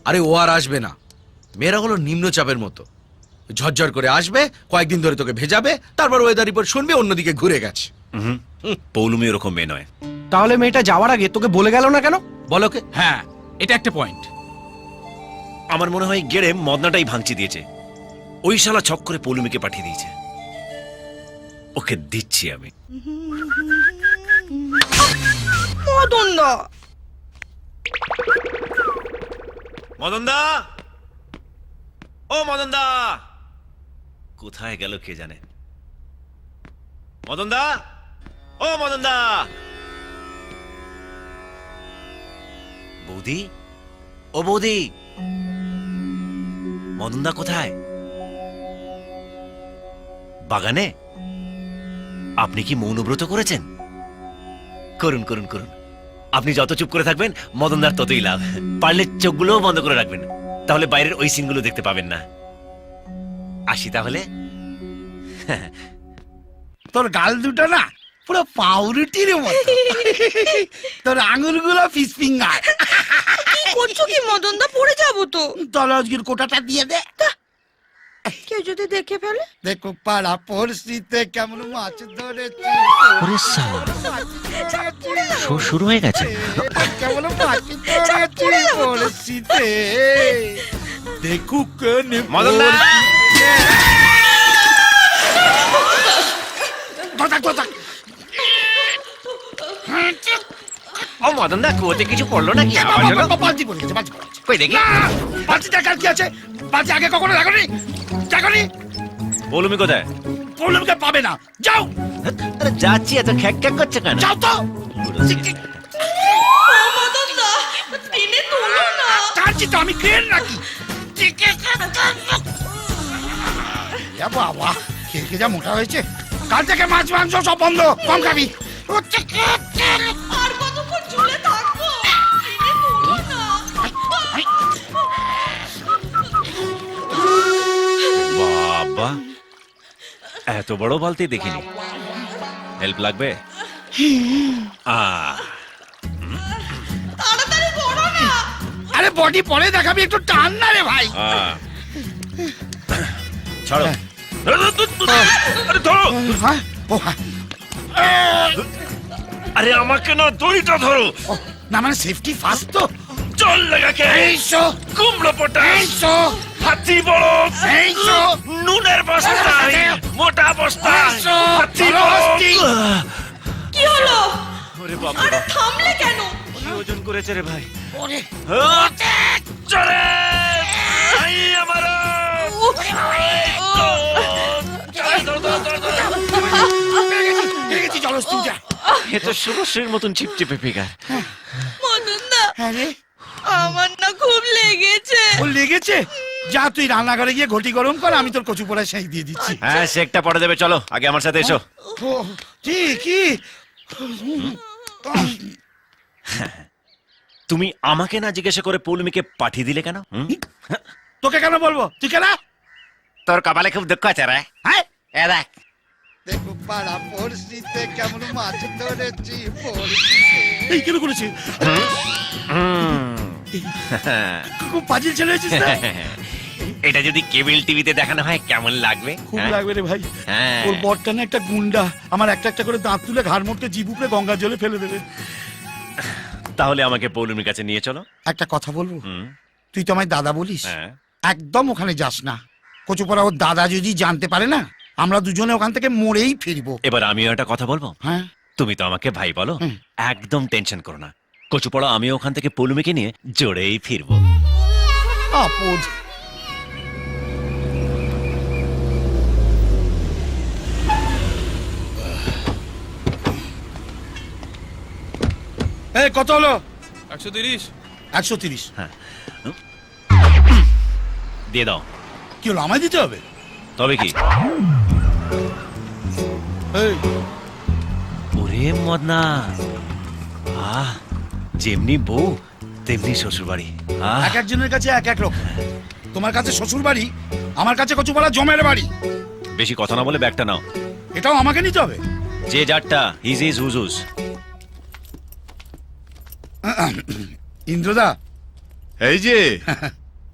আরে ও আর আসবে না। মেয়েরা হলো নিম্নচাপের মতো, ঝরঝর করে আসবে, কয়েকদিন ধরে তোকে ভেজাবে, তারপর ওয়েদার রিপোর্ট শুনবে অন্যদিকে ঘুরে গেছে। পৌলুমি ওরকম মেয়ে নয়। তাহলে মেয়েটা যাওয়ার আগে তোকে বলে গেল না কেন? বলো কে? হ্যাঁ, এটা একটা পয়েন্ট। আমার মনে হয় গেড়ে মদনাটাই ভাঙচি দিয়েছে। ওই শালা ছক করে পৌলুমিকে পাঠিয়ে দিয়েছে। ওকে দিচ্ছি আমি। মদন দা, মদন দা, ও মদন দা, কোথায় গেল কে জানে। মদন দা, ও মদন দা। বৌদি, ও বৌদি, মদন দা কোথায়? বাগানে? আপনি কি মৌনব্রত করেছেন? করুন করুন করুন। আপনি যত চুপ করে থাকবেন মদনদার ততই লাভ। পারলে চোখগুলোও বন্ধ করে রাখবেন, তাহলে বাইরের ওই সিনগুলো দেখতে পাবেন না। আসি তাহলে। তোর গাল দুটো না পুরো পাউরুটির মতো, তোর আঙুলগুলো ফিস ফিঙ্গার। কি করছো কি মদন দা? পড়ে যাবো তো। তোর আজকের কোটাটা দিয়ে দে। কেউ যদি দেখে ফেলে? দেখো পাড়া পড়শিতে কেমন মাছ ধরেছি, ওরে শালা, শো শুরু হয়ে গেছে। কেমন মাছ ধরেছি পড়শিতে, দেখুক মদনদা, ও মদনদা, কুয়োতে কিছু পড়লো নাকি? আওয়াজ হলো? বালতি পড়ে গেছে, বালতি পড়ে গেছে। কই দেখি। বালতি দেখার কি আছে? বালতি আগে কখনো দেখনি? দেখনি? পৌলুমি কোথায়? প্রবলেমকে পাবে না, যাও আরে যাচ্ছি, এত খ্যাক খ্যাক করছে কেন? যাও তো। মদন দা, টেনে তোলো না। কাঁদছি তো আমি, ক্রেন নাকি? বাবা, খেয়ে যা মোটা হয়েছে। কাল থেকে মাছ মাংস সব বন্ধ, কম খাবি। আর কতক্ষণ ঝুলে থাকবো? টেনে তোলো না। বাবা, এত বড় বালতি দেখিনি। হেল্প লাগবে? তাড়াতাড়ি করো না। আরে বডি পরে দেখাবি, একটু টান না রে ভাই। ছাড়ো। আরে ধরো। হ্যাঁ, ও হ্যাঁ। আরে আমাকে না, দড়িটা ধরো। ও, না মানে সেফটি ফার্স্ট তো। জল লাগাকে এইসো কুমড়ো পটাশ, এইসো হাতি বড়, এইসো নুনের বস্তা, মোটা বস্তা, এইসো, হাতি ধরো বড়। হস্তি। কি হলো? ওরে বাবা, আরে থামলে কেন? কি ওজন করেছে রে ভাই? ওরে চলে ভাই আমার। পেয়ে গেছি, চলো তুই যা। এ তো শুভশ্রীর মতন চিপচিপে ফিগার। মদন দা, হ্যাঁ রে, আমার না খুব লেগেছে। ও লেগেছে? যা তুই রান্নাঘরে গিয়ে ঘটি গরম কর, আমি তোর কচু পোড়া সেই দিয়ে দিচ্ছি। হ্যাঁ, শেকটা পরে দেবে, চলো আগে আমার সাথে এসো। ও, কি কি? তুমি আমাকে না জিজ্ঞাসা করে পৌলুমিকে পাঠিয়ে দিলে কেন? তোকে কেন বলবো? তুই কেন? তোর কপালে খুব দুঃখ আছে রে। হ্যাঁ, এ দেখ, দেখো পাড়া পড়শিতে কেমন মাছ ধরেছি পড়শিতে। এই কেন করেছি? খুব পাজিল ছেলে হয়েছিস না? এটা যদি কেবল টিভিতে দেখানো হয় কেমন লাগবে? খুব হ্যাঁ? লাগবে রে ভাই। হ্যাঁ। ওর বরটা না একটা গুন্ডা, আমার একটা একটা করে দাঁত তুলে ঘাড় মোটকে জিভ উপরে গঙ্গার জলে ফেলে দেবে। তাহলে আমাকে পৌলুমির কাছে নিয়ে চলো। একটা কথা বলবো? হুম, তুই তো আমায় দাদা বলিস, হ্যাঁ। একদম ওখানে যাস না। কচুপড়া ওর দাদা যদি জানতে পারে না, আমরা দুজনে ওখান থেকে মরেই ফিরবো। এবার আমিও একটা কথা বলবো। হ্যাঁ, তুমি তো আমাকে ভাই বলো, হুম। একদম টেনশন করো না। কচুপড়া আমিও ওখান থেকে পৌলুমিকে নিয়ে জোরেই ফিরবো। আপদ। এই কত হলো? 130। 130। হ্যাঁ, দিয়ে দাও। কি হলো, আমায় দিতে হবে? তবে কি? এই, ওরে মদনা, যেমনি বউ তেমনি শ্বশুর বাড়ি। এক একজনের কাছে এক এক রকম। তোমার কাছে শ্বশুর বাড়ি, আমার কাছে কচুপাড়া জমের বাড়ি। বেশি কথা না বলে ব্যাগটা নাও। এটাও আমাকে নিতে হবে? যে যারটা হিজ ইজ হুজুজ। ইন্দ্রদা, এই যে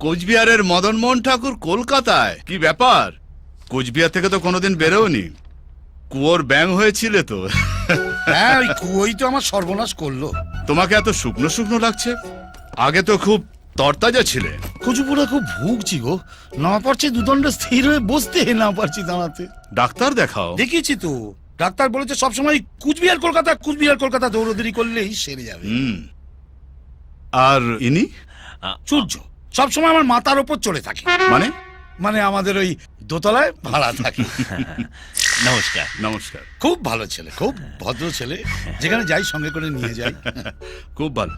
কোচবিহারের মদন মোহন ঠাকুর কলকাতায়, কি ব্যাপার? কোচবিহার থেকে তো কোনোদিন বেরোনি, কুয়োর ব্যাং হয়েছিলে তো। হ্যাঁ, ওই কুয়োই তো আমার সর্বনাশ করলো। তোমাকে এত শুকনো শুকনো লাগছে, আগে তো খুব তরতাজা ছিলে। কচুপুরা খুব ভুগছি গো, না পারছি দুদণ্ড স্থির হয়ে বসতে, না পারছি দাঁড়াতে। ডাক্তার দেখাও। দেখিয়েছি তো, ডাক্তার বলেছে সবসময় কুচবিহার কলকাতা দৌড়দৌড়ি করলেই সেরে যাবে। আর ইনি সূর্য সবসময় আমার মাথার ওপর চলে থাকে, মানে? মানে আমাদের ওই দোতলায় ভাড়া থাকে। নমস্কার। নমস্কার। খুব ভালো ছেলে, খুব ভদ্র ছেলে, যেখানে যাই সঙ্গে করে নিয়ে যাই। খুব ভালো।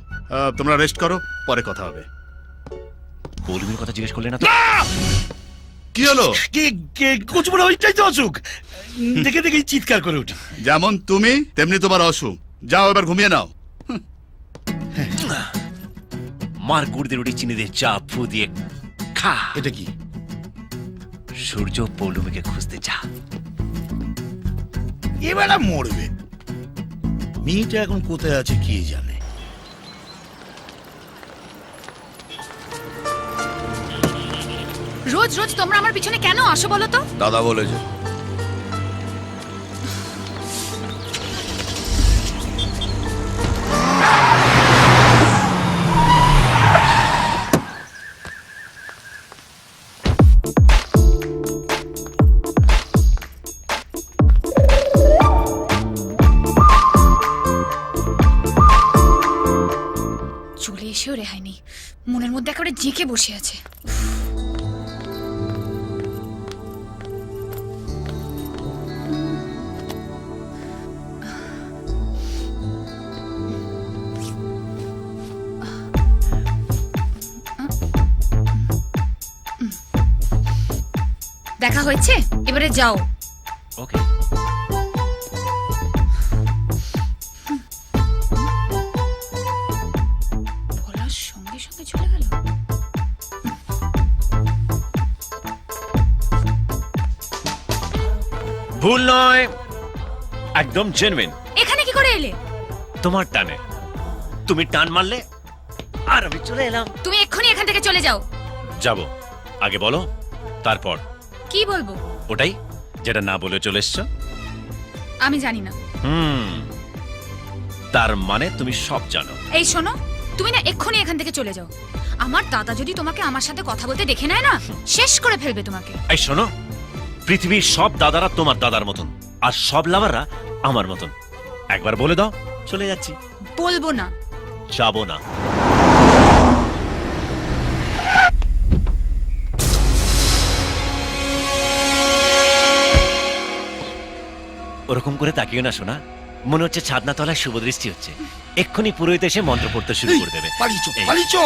তোমরা রেস্ট করো, পরে কথা হবে। পৌলমীর কথা জিজ্ঞেস করলে না তো? কি হলো? কচুপুরা ওইটাই তো অসুখ, দেখে দেখেই চিৎকার করে উঠি। যেমন তুমি তেমনি তোমার অসুখ। যাও এবার ঘুমিয়ে নাও। মার গুড় দিয়ে রুটি চিনি দিয়ে চা ফু দিয়ে খা। এটা কি? সূর্য পৌলমীকে খুঁজতে যা। এবার মরবে। মেয়েটা এখন কোথায় আছে কে জানে। রোজ রোজ তোমরা আমার পিছনে কেন আসো বলো তো? দাদা বলেছে। চলে এসেও রেহাই নেই, মনের মধ্যে একেবারে জেঁকে বসে আছে। দেখা হয়েছে, এবারে যাও। ওকে। বলার সঙ্গে সঙ্গে চলে গেল। ভুল নয়, একদম জেনুইন। এখানে কি করে এলে? তোমার টানে, তুমি টান মারলে আর আমি চলে এলাম। তুমি এক্ষুনি এখান থেকে চলে যাও। যাব, আগে বলো, তারপর। কি বলবো? ওটাই যেটা না বলে চলে এসছো। আমি জানি না। তার মানে তুমি সব জানো। এই শোনো, তুমি না এক্ষুনি এখান থেকে চলে যাও। আমার দাদা যদি তোমাকে আমার সাথে কথা বলতে দেখে নেয় না, শেষ করে ফেলবে তোমাকে। এই শোনো, পৃথিবীর সব দাদারা তোমার দাদার মতন, আর সব লাভাররা আমার মতন। একবার বলে দাও, চলে যাচ্ছি। বলবো না। যাবো না। ওরকম করে তাকিও না শোনা, মনে হচ্ছে ছাদনা তলায় শুভ দৃষ্টি হচ্ছে। এক্ষুনি পুরোহিত এসে মন্ত্র পড়তে শুরু করে দেবে। পালিচো।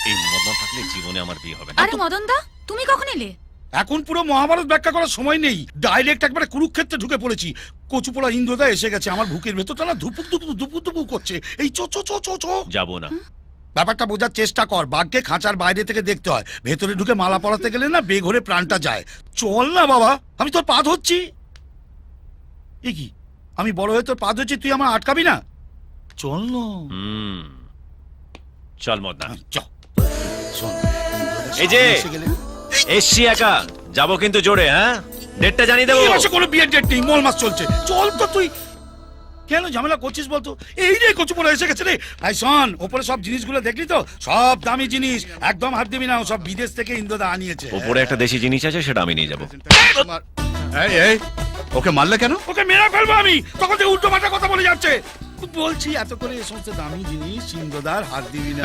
এই মদন থাকলে জীবনে আমার বিয়ে হবে না। আরে মদন দা, তুমি কখন এলে? এখন পুরো মহাভারত ব্যাখ্যা করার সময় নেই, ডাইরেক্ট একবারে কুরুক্ষেত্রে ঢুকে পড়েছি। কচুপোড়া ইন্দ্রদা এসে গেছে, আমার বুকের ভেতরটা না ধুপুক ধুপুক ধুপুক ধুপুক করছে। এই চো চো চো চো চো। যাবো না। ব্যাপারটা বোঝার চেষ্টা কর, বাঘকে খাঁচার বাইরে থেকে দেখতে হয়, ভেতরে ঢুকে মালা পরাতে গেলে না বেঘরে প্রাণটা যায়। চল না বাবা, আমি তোর পা ধরছি। এ কি, আমি বড় হয়ে তোর পা ধরছি, তুই আমার আটকাবি না? চল না। চল মদনা। চল শোন, এই যে এসে গেলে এসছি একা, যাবো কিন্তু জোরে। হ্যাঁ, ডেটটা জানিয়ে দেবো। এই মাসে কোনো বিয়ের ডেট নেই, মল মাস চলছে। চল তো তুই, কেন ঝামেলা করছিস বলতো? এই রে কচুপোড়া এসে গেছে রে। আই শোন, ওপরে সব জিনিসগুলো দেখলি তো? সব দামি জিনিস, একদম হাত দিবি না, ও সব বিদেশ থেকে ইন্দ্রদা আনিয়েছে। ওপরে একটা দেশি জিনিস আছে, সেটা আমি নিয়ে যাবো। এই এই, ওকে মারলে কেন? ওকে মেরে ফেলবো আমি, তখন যে উল্টো পাল্টা কথা বলে যাচ্ছে। বলছি এত করে এই সমস্ত দামি জিনিস ইন্দ্রদার হাত দিবি না।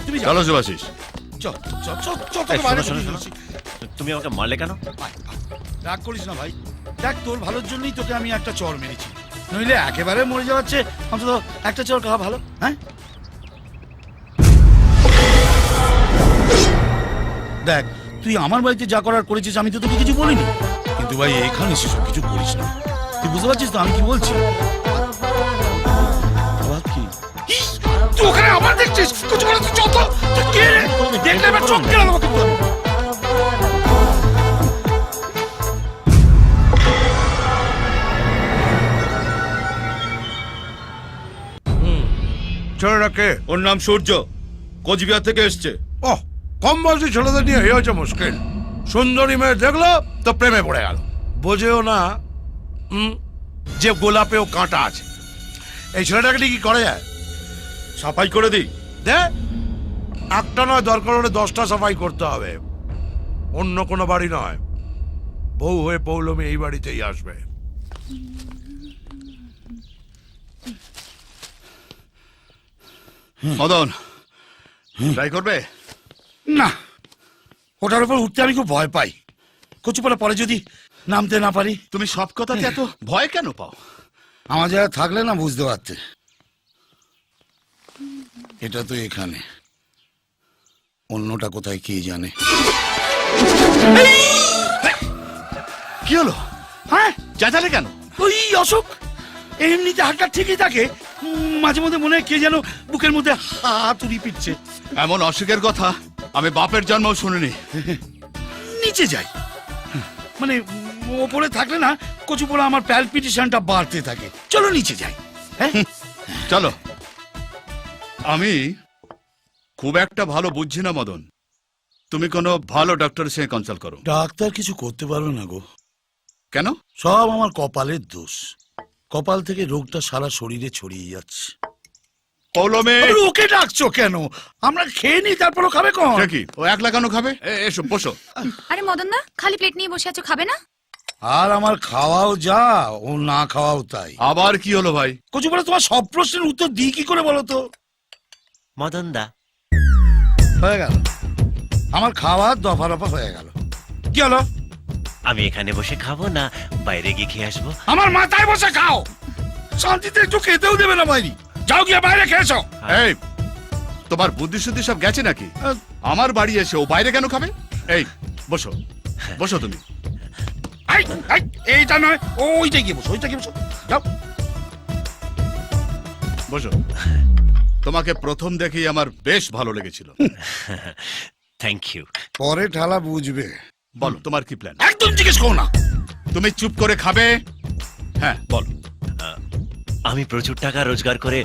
তুমি চলো শুভাশিস। চল চল চল চল, এই, তোকে বাইরে শোনো, বলিয়ে শোনো, দিচ্ছি। তুমি আমাকে মারলে কেন? আয়, আয়। রাগ করিস না ভাই, দেখ তোর ভালোর জন্যই তোকে আমি একটা চর মেরেছি, নইলে একেবারে মরে যাওয়াচ্ছে অন্তত একটা চর খাওয়া ভালো। হ্যাঁ দেখ, তুই আমার বাড়িতে যা করার করেছিস, আমি তো তোকে কিছু বলিনি, কিন্তু ভাই এখানে সেসব কিছু করিস না। তুই বুঝতে পারছিস তো আমি কি বলছি? আবার কি? ইস, তুই ওখানে আবার দেখছিস? কিছু বলে তুই চল তো। তুই কে রে? দেখলে এবার চোখ কেন আমাকে কিন্তু আমি। ছেলেটাকে? ওর নাম সূর্য, কোচবিহার থেকে এসছে। ও কম বয়সী ছেলেদের নিয়ে এই হচ্ছে মুশকিল। সুন্দরী মেয়ে দেখলো তো প্রেমে পড়ে গেল, বোঝেও না যে গোলাপেও কাঁটা আছে। এই ছেলেটাকে নিয়ে কি করে যায়? সাফাই করে দিই দে, একটা নয়, দরকার হলে 10টা সাফাই করতে হবে। অন্য কোনো বাড়ি নয়, বউ হয়ে পৌলমী এই বাড়িতেই আসবে। মদন ট্রাই করবে? না, ওটার উপর উঠতে আমি খুব ভয় পাই। কচুপালা পরে যদি নামতে না পারি। তুমি সব কথাতে এত ভয় কেন পাও? আমার জায়গায় থাকলে না বুঝতে পারতে। এটা তো এখানে, অন্যটা কোথায় কে জানে। কি হলো? হ্যাঁ, চেঁচালে কেন? ওই অশোক এমনিতে হাতটা ঠিকই থাকে, মাঝে মধ্যে মনে হয় কে যেন বুকের মধ্যে হাতুড়ি পিটছে। এমন অসুখের কথা আমি বাপের জন্মও শুনিনি। নিচে যাই, মানে ওপরে থাকলে না কচুপোড়া আমার প্যালপিটেশনটা বাড়তে থাকে। চলো নিচে যাই। হ্যাঁ চলো। আমি খুব একটা ভালো বুঝছি না মদন, তুমি কোনো ভালো ডক্টরের সঙ্গে কনসাল্ট করো। ডাক্তার কিছু করতে পারবে না গো। কেন? সব আমার কপালের দোষ। কপাল থেকে রোগটা সারা শরীরে ছড়িয়ে যাচ্ছে। পৌলমী, ওকে ডাকছো কেন? আমরা খেয়ে নি, তারপরও খাবে কোন? সে কি ও একলা কেন খাবে? এসো বসো। আরে মদন দা, খালি প্লেট নিয়ে বসে আছো, খাবে না? আর আমার খাওয়াও যা, ও না খাওয়াও তাই। আবার কি হলো ভাই? কচুপাড়া তোমার সব প্রশ্নের উত্তর দিই কি করে বলো তো? মদন দা, হয়ে গেল আমার খাওয়ার দফা রফা হয়ে গেল। কি হলো? আমি এখানে বসে খাবো না বাইরে গিয়ে খেয়ে আসবো? আমার মাথায় বসে খাও, শান্তিতে একটু খেতেও দেবে না বাইরে। যাও গিয়ে বাইরে খেয়েছো। এই তোমার বুদ্ধি শুদ্ধি সব গেছে নাকি? আমার বাড়ি এসে ও বাইরে কেন খাবে? এই বসো বসো তুমি। এইটা নয়, ওইটা গিয়ে বসো, ওইটা গিয়ে বসো, যাও বসো। তোমাকে প্রথম দেখেই আমার বেশ ভালো লেগেছিল। Thank you. পরে ঠালা বুঝবে। বলো তোমার কি প্ল্যান? একদম জিজ্ঞেস করো না। তুমি চুপ করে খাবে। হ্যাঁ বলো। আমি প্রচুর টাকা রোজগার করে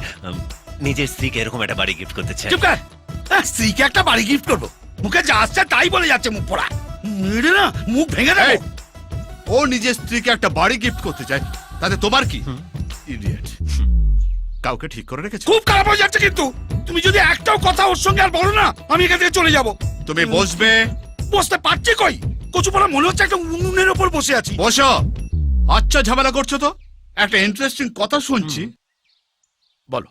নিজের স্ত্রীকে এরকম একটা বাড়ি গিফট করতে চাই। চুপ কর। স্ত্রীকে একটা বাড়ি গিফট করবো? মুখে যা আসছে তাই বলে যাচ্ছে মুখ পড়া। মেরে না মুখ ভেঙে দেবো। এই, ও নিজের স্ত্রীকে একটা বাড়ি গিফট করতে চায়, তাতে তোমার কি? ইডিয়েট। কাউকে ঠিক করে রেখেছো? খুব খারাপ হয়ে যাচ্ছে কিন্তু। তুমি যদি একটাও কথা ওর সঙ্গে আর বলো না, আমি এখান থেকে চলে যাব। তুমি বসবে। বসতে পারছি কই? কচুপাড়া মনে হচ্ছে একটা উনুনের ওপর বসে আছি। বসো। আচ্ছা ঝামেলা করছো তো? একটা ইন্টারেস্টিং কথা শুনছি। বলো,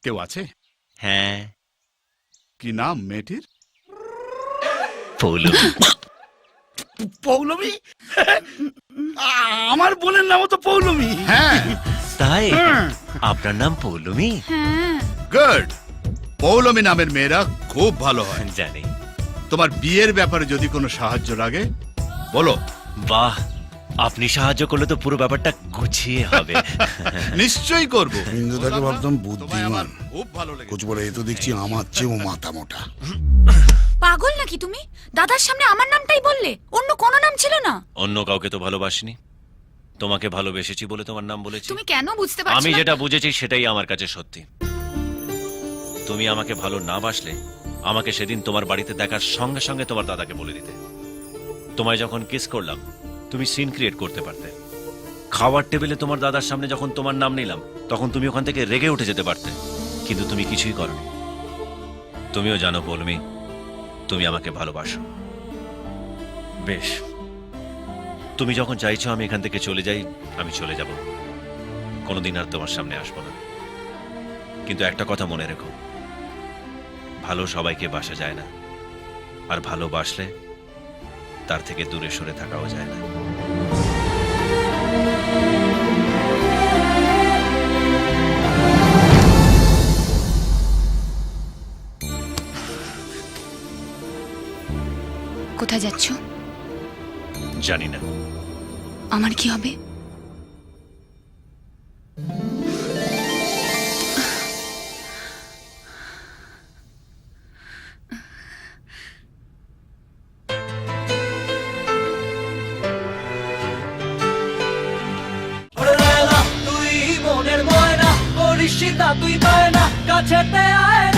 কেউ আছে? হ্যাঁ, কি নাম মেয়েটির? পৌলমী। পৌলমী? আমার বোনের নামও তো পৌলমী। হ্যাঁ। তাই আপনার নাম পৌলমী? হ্যাঁ। গুড। পৌলমী নামের মেয়েরা খুব ভালো হয়। জানি। তোমার বিয়ের ব্যাপারে যদি কোনো সাহায্য লাগে বলো। বাহ, আপনি সাহায্য করলে তো পুরো ব্যাপারটা গুছিয়ে হবে। নিশ্চয়ই করব। হিন্দুটাকে ভাবতাম তোমায় আমার বুদ্ধিমান, খুব ভালো লেগেছে। কচুপাড়া এ তো দেখছি আমার চেয়েও মাথা মোটা। পাগল নাকি তুমি? দাদার সামনে আমার নামটাই বললে, অন্য কোনো নাম ছিল না? অন্য কাউকে তো ভালোবাসিনি, তোমাকে ভালোবেসেছি বলে তোমার নাম বলেছি। তুমি কেন বুঝতে পারছো আমি না? যেটা বুঝেছি সেটাই আমার কাছে সত্যি। তুমি আমাকে ভালো না বাসলে আমাকে সেদিন তোমার বাড়িতে দেখার সঙ্গে সঙ্গে তোমার দাদাকে বলে দিতে। তোমায় যখন কিস করলাম তুমি সিন ক্রিয়েট করতে পারতে। খাওয়ার টেবিলে তোমার দাদার সামনে যখন তোমার নাম নিলাম তখন তুমি ওখান থেকে রেগে উঠে যেতে পারতে, কিন্তু তুমি কিছুই করনি। তুমিও জানো পৌলমী, তুমি আমাকে ভালোবাসো। বেশ, তুমি যখন চাইছো আমি এখান থেকে চলে যাই, আমি চলে যাব। কোনোদিন আর তোমার সামনে আসবো না। কিন্তু একটা কথা মনে রেখো, ভালো সবাইকে বাসা যায় না, আর ভালোবাসলে তার থেকে দূরে সরে থাকাও যায় না। কোথায় যাচ্ছ? জানি না। আমার কি হবে? তুই মনের ময়না করিস তুই পায় না কাছেতে আয় না।